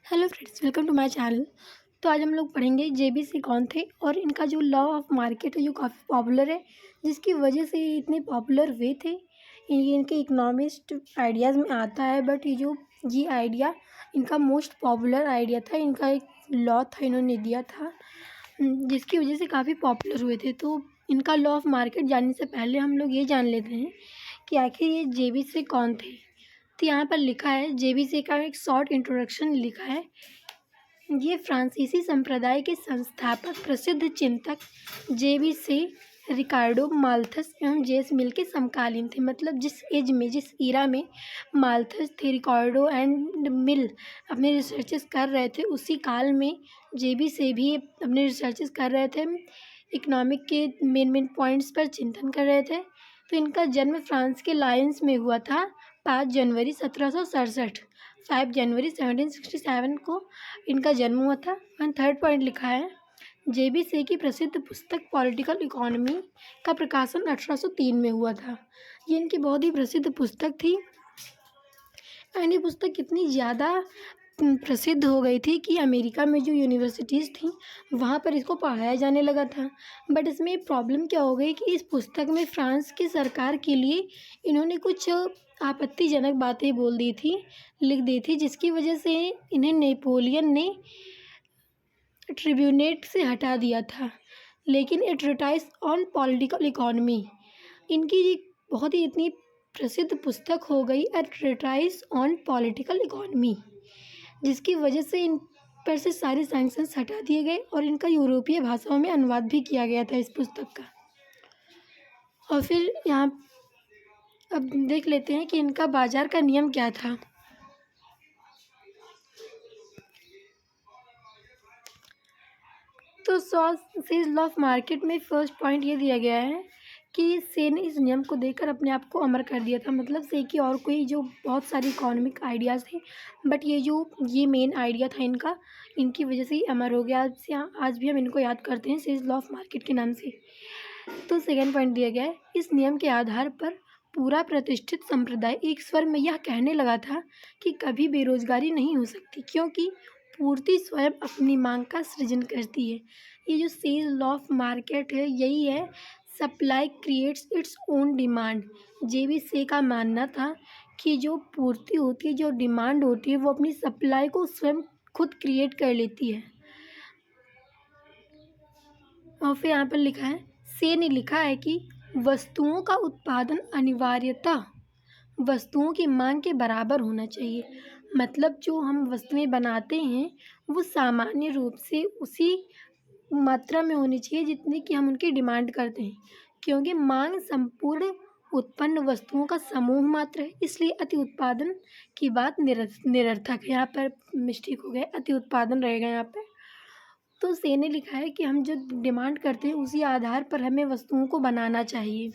Hello friends, welcome to my channel. तो आज हम लोग पढ़ेंगे जेबीसी कौन थे और इनका जो लॉ ऑफ मार्केट है जो काफ़ी पॉपुलर है, जिसकी वजह से ये इतने पॉपुलर हुए थे। ये इनके इकोनॉमिस्ट आइडियाज़ में आता है, बट ये आइडिया इनका मोस्ट पॉपुलर आइडिया था। इनका एक लॉ था, इन्होंने दिया था, जिसकी वजह से काफ़ी पॉपुलर हुए थे। तो इनका लॉ ऑफ मार्केट जानने से पहले हम लोग ये जान लेते हैं कि आखिर ये जेबीसी कौन थे। तो यहाँ पर लिखा है, जेबीसी का एक शॉर्ट इंट्रोडक्शन लिखा है। ये फ्रांसीसी संप्रदाय के संस्थापक प्रसिद्ध चिंतक जेबीसी रिकार्डो माल्थस एवं जेस मिल के समकालीन थे। मतलब जिस ईरा में माल्थस थे, रिकार्डो एंड मिल अपने रिसर्चेस कर रहे थे, उसी काल में जेबीसी भी अपने रिसर्चेस कर रहे थे। इकोनॉमिक के मेन पॉइंट्स पर चिंतन कर रहे थे। तो इनका जन्म फ्रांस के लायंस में हुआ था 5 जनवरी 1767। 5 जनवरी 1767 को इनका जन्म हुआ था। एंड थर्ड पॉइंट लिखा है, जेबीसी की प्रसिद्ध पुस्तक पॉलिटिकल इकोनॉमी का प्रकाशन 1803 में हुआ था। ये इनकी बहुत ही प्रसिद्ध पुस्तक थी। एंड ये पुस्तक कितनी ज़्यादा प्रसिद्ध हो गई थी कि अमेरिका में जो यूनिवर्सिटीज़ थी वहाँ पर इसको पढ़ाया जाने लगा था। बट इसमें प्रॉब्लम क्या हो गई कि इस पुस्तक में फ्रांस की सरकार के लिए इन्होंने कुछ आपत्तिजनक बातें बोल दी थी, लिख दी थी, जिसकी वजह से इन्हें नेपोलियन ने ट्रिब्यूनेट से हटा दिया था। लेकिन ए ट्रीटाइज ऑन पॉलिटिकल इकोनॉमी इनकी बहुत ही इतनी प्रसिद्ध पुस्तक हो गई, ए ट्रीटाइज ऑन पॉलिटिकल इकोनॉमी, जिसकी वजह से इन पर से सारे सैंक्शंस हटा दिए गए और इनका यूरोपीय भाषाओं में अनुवाद भी किया गया था इस पुस्तक का। और फिर यहाँ अब देख लेते हैं कि इनका बाजार का नियम क्या था। तो सेज लॉ ऑफ मार्केट में फर्स्ट पॉइंट ये दिया गया है कि से ने इस नियम को देकर अपने आप को अमर कर दिया था। मतलब से की और कोई जो बहुत सारी इकोनॉमिक आइडियाज़ थे, बट ये मेन आइडिया था इनका, इनकी वजह से ही अमर हो गया। आज भी हम इनको याद करते हैं सेज लॉ ऑफ मार्केट के नाम से। तो सेकेंड पॉइंट दिया गया है, इस नियम के आधार पर पूरा प्रतिष्ठित संप्रदाय एक स्वर में यह कहने लगा था कि कभी बेरोजगारी नहीं हो सकती, क्योंकि पूर्ति स्वयं अपनी मांग का सृजन करती है। ये जो सेज लॉ ऑफ मार्केट है यही है, supply creates its own demand. JBC का मानना था कि जो पूर्ति होती है, जो डिमांड होती है, वो अपनी सप्लाई को स्वयं खुद क्रिएट कर लेती है। और फिर यहाँ पर लिखा है, से ने लिखा है कि वस्तुओं का उत्पादन अनिवार्यतः वस्तुओं की मांग के बराबर होना चाहिए। मतलब जो हम वस्तुएं बनाते हैं वो सामान्य रूप से उसी मात्रा में होनी चाहिए जितनी कि हम उनकी डिमांड करते हैं, क्योंकि मांग संपूर्ण उत्पन्न वस्तुओं का समूह मात्र है। इसलिए अति उत्पादन की बात निरर्थक है। यहाँ पर मिस्टेक हो गया, अति उत्पादन रहेगा यहाँ पर। तो से ने लिखा है कि हम जो डिमांड करते हैं उसी आधार पर हमें वस्तुओं को बनाना चाहिए।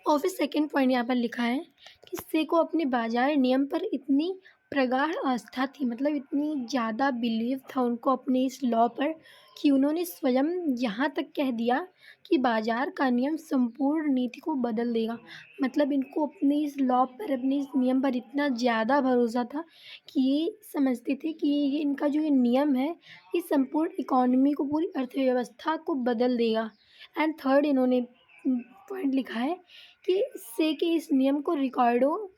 और फिर सेकेंड पॉइंट यहाँ पर लिखा है कि से को अपने बाजार नियम पर इतनी प्रगाढ़ आस्था थी, मतलब इतनी ज़्यादा बिलीव था उनको अपने इस लॉ पर, कि उन्होंने स्वयं यहाँ तक कह दिया कि बाजार का नियम संपूर्ण नीति को बदल देगा। मतलब इनको अपने इस लॉ पर, अपने इस नियम पर इतना ज़्यादा भरोसा था कि ये समझते थे कि ये इनका जो ये नियम है ये संपूर्ण इकोनॉमी को, पूरी अर्थव्यवस्था को बदल देगा। एंड थर्ड इन्होंने पॉइंट लिखा है कि से के इस नियम को रिकार्डो,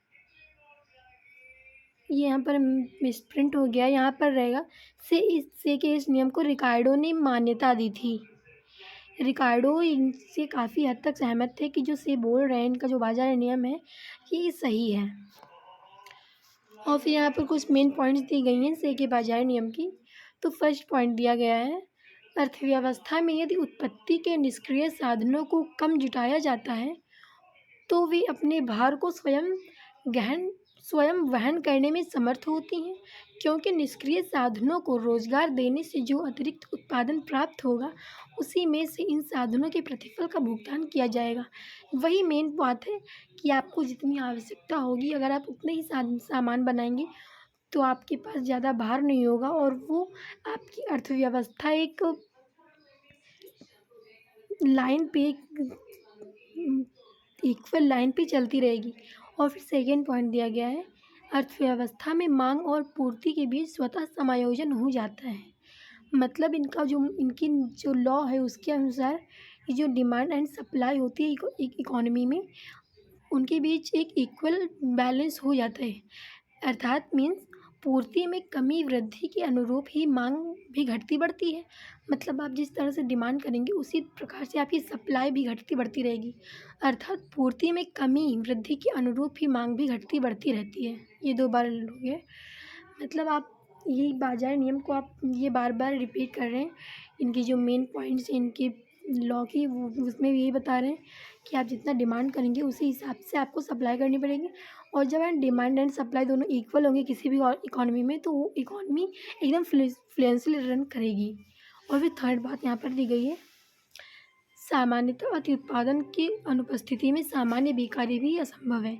ये यहाँ पर मिसप्रिंट हो गया, यहाँ पर रहेगा से के इस नियम को रिकार्डो ने मान्यता दी थी। रिकार्डो इनसे काफ़ी हद तक सहमत थे कि जो से बोल रहे हैं, इनका जो बाजार नियम है ये सही है। और फिर यहाँ पर कुछ मेन पॉइंट्स दी गई हैं से के बाजार नियम की। तो फर्स्ट पॉइंट दिया गया है, अर्थव्यवस्था में यदि उत्पत्ति के निष्क्रिय साधनों को कम जुटाया जाता है तो वे अपने भार को स्वयं वहन करने में समर्थ होती हैं, क्योंकि निष्क्रिय साधनों को रोजगार देने से जो अतिरिक्त उत्पादन प्राप्त होगा उसी में से इन साधनों के प्रतिफल का भुगतान किया जाएगा। वही मेन बात है कि आपको जितनी आवश्यकता होगी, अगर आप उतने ही सामान बनाएंगे तो आपके पास ज़्यादा भार नहीं होगा और वो आपकी अर्थव्यवस्था एक लाइन पे, इक्वल लाइन पे चलती रहेगी। और फिर सेकेंड पॉइंट दिया गया है, अर्थव्यवस्था में मांग और पूर्ति के बीच स्वतः समायोजन हो जाता है। मतलब इनकी जो लॉ है उसके अनुसार ये जो डिमांड एंड सप्लाई होती है इकोनॉमी में, उनके बीच एक इक्वल बैलेंस हो जाता है। अर्थात मीन्स पूर्ति में कमी वृद्धि के अनुरूप ही मांग भी घटती बढ़ती है। मतलब आप जिस तरह से डिमांड करेंगे उसी प्रकार से आपकी सप्लाई भी घटती बढ़ती रहेगी। अर्थात पूर्ति में कमी वृद्धि के अनुरूप ही मांग भी घटती बढ़ती रहती है। ये 2 बार हो गया। मतलब आप यही बाजार नियम को आप ये बार बार रिपीट कर रहे हैं। इनकी जो मेन पॉइंट्स इनके लॉ की वो उसमें भी यही बता रहे हैं कि आप जितना डिमांड करेंगे उसी हिसाब से आपको सप्लाई करनी पड़ेगी। और जब डिमांड एंड सप्लाई दोनों इक्वल होंगे किसी भी इकोनॉमी में, तो वो इकोनॉमी एकदम फ्लुएंसली रन करेगी। और फिर थर्ड बात यहाँ पर दी गई है, सामान्यतः अति उत्पादन की अनुपस्थिति में सामान्य बेकारी भी असंभव है।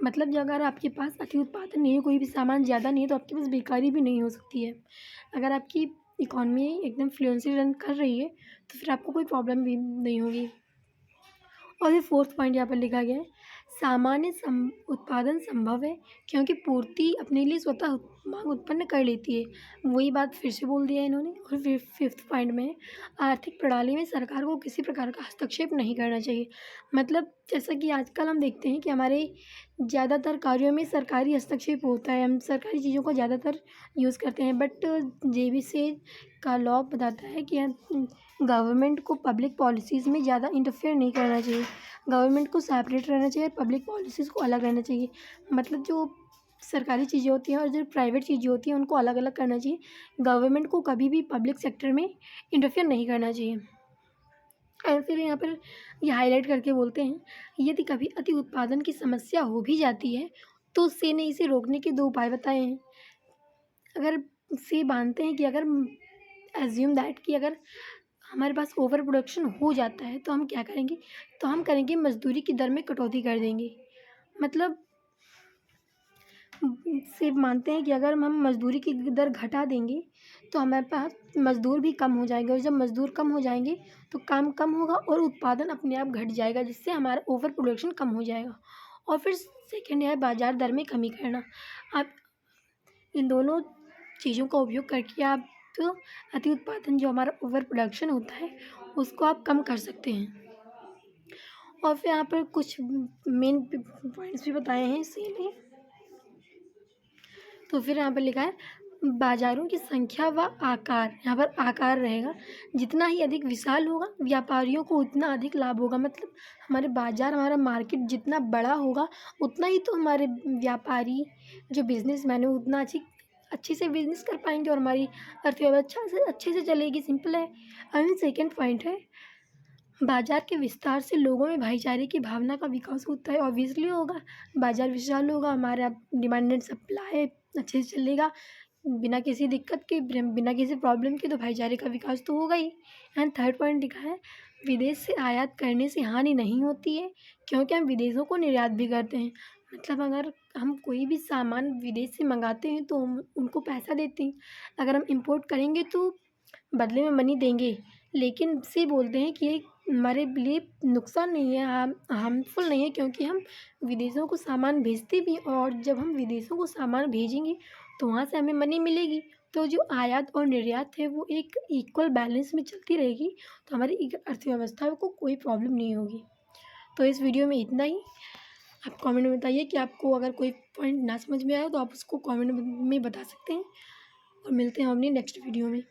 मतलब जो अगर आपके पास अति उत्पादन नहीं है, कोई भी सामान ज़्यादा नहीं है, तो आपके पास बेकारी भी नहीं हो सकती है। अगर आपकी इकोनॉमी एकदम फ्लुएंसली रन कर रही है तो फिर आपको कोई प्रॉब्लम भी नहीं होगी। और फिर फोर्थ पॉइंट यहाँ पर लिखा गया है, सामान्य उत्पादन संभव है क्योंकि पूर्ति अपने लिए स्वतः मांग उत्पन्न कर लेती है। वही बात फिर से बोल दिया इन्होंने। और फिर फिफ्थ पॉइंट में, आर्थिक प्रणाली में सरकार को किसी प्रकार का हस्तक्षेप नहीं करना चाहिए। मतलब जैसा कि आजकल हम देखते हैं कि हमारे ज़्यादातर कार्यों में सरकारी हस्तक्षेप होता है, हम सरकारी चीज़ों को ज़्यादातर यूज़ करते हैं। बट जेबीसी का लॉ बताता है कि गवर्नमेंट को पब्लिक पॉलिसीज़ में ज़्यादा इंटरफेयर नहीं करना चाहिए। गवर्नमेंट को सेपरेट रहना चाहिए और पब्लिक पॉलिसीज़ को अलग रहना चाहिए। मतलब जो सरकारी चीज़ें होती हैं और जो प्राइवेट चीज़ें होती हैं उनको अलग अलग करना चाहिए। गवर्नमेंट को कभी भी पब्लिक सेक्टर में इंटरफेयर नहीं करना चाहिए। और फिर यहाँ पर ये हाईलाइट करके बोलते हैं, यदि कभी अति उत्पादन की समस्या हो भी जाती है तो उसने इसे रोकने के 2 उपाय बताए हैं। अगर से मानते हैं कि अगर एज्यूम दैट कि अगर हमारे पास ओवर प्रोडक्शन हो जाता है तो हम क्या करेंगे, तो हम करेंगे मज़दूरी की दर में कटौती कर देंगे। मतलब से मानते हैं कि अगर हम मज़दूरी की दर घटा देंगे तो हमारे पास मज़दूर भी कम हो जाएंगे, और जब मज़दूर कम हो जाएंगे तो काम कम होगा और उत्पादन अपने आप घट जाएगा, जिससे हमारा ओवर प्रोडक्शन कम हो जाएगा। और फिर सेकंड है बाज़ार दर में कमी करना। आप इन दोनों चीज़ों का उपयोग करके आप अति उत्पादन जो हमारा ओवर प्रोडक्शन होता है उसको आप कम कर सकते हैं। और फिर यहाँ पर कुछ मेन पॉइंट्स भी बताए हैं इसीलिए। तो फिर यहाँ पर लिखा है, बाज़ारों की संख्या व आकार, यहाँ पर आकार रहेगा, जितना ही अधिक विशाल होगा व्यापारियों को उतना अधिक लाभ होगा। मतलब हमारे बाज़ार, हमारा मार्केट जितना बड़ा होगा उतना ही तो हमारे व्यापारी जो बिजनेसमैन है उतना अच्छे से बिजनेस कर पाएंगे और हमारी अर्थव्यवस्था से अच्छे से चलेगी। सिंपल है। एंड सेकेंड पॉइंट है, बाजार के विस्तार से लोगों में भाईचारे की भावना का विकास होता है। ऑब्वियसली होगा, बाजार विशाल होगा, हमारा डिमांड एंड सप्लाई अच्छे से चलेगा, बिना किसी दिक्कत के, बिना किसी प्रॉब्लम के, तो भाईचारे का विकास तो होगा ही। एंड थर्ड पॉइंट लिखा है, विदेश से आयात करने से हानि नहीं होती है क्योंकि हम विदेशों को निर्यात भी करते हैं। मतलब अगर हम कोई भी सामान विदेश से मंगाते हैं तो हम उनको पैसा देते हैं। अगर हम इंपोर्ट करेंगे तो बदले में मनी देंगे, लेकिन से बोलते हैं कि ये हमारे लिए नुकसान नहीं है, हार्मफुल नहीं है, क्योंकि हम विदेशों को सामान भेजते भी हैं और जब हम विदेशों को सामान भेजेंगे तो वहाँ से हमें मनी मिलेगी। तो जो आयात और निर्यात है वो एक इक्वल बैलेंस में चलती रहेगी, तो हमारी अर्थव्यवस्था को कोई प्रॉब्लम नहीं होगी। तो इस वीडियो में इतना ही। आप कमेंट में बताइए कि आपको अगर कोई पॉइंट ना समझ में आया तो आप उसको कमेंट में बता सकते हैं। और मिलते हैं हम अपनी नेक्स्ट वीडियो में।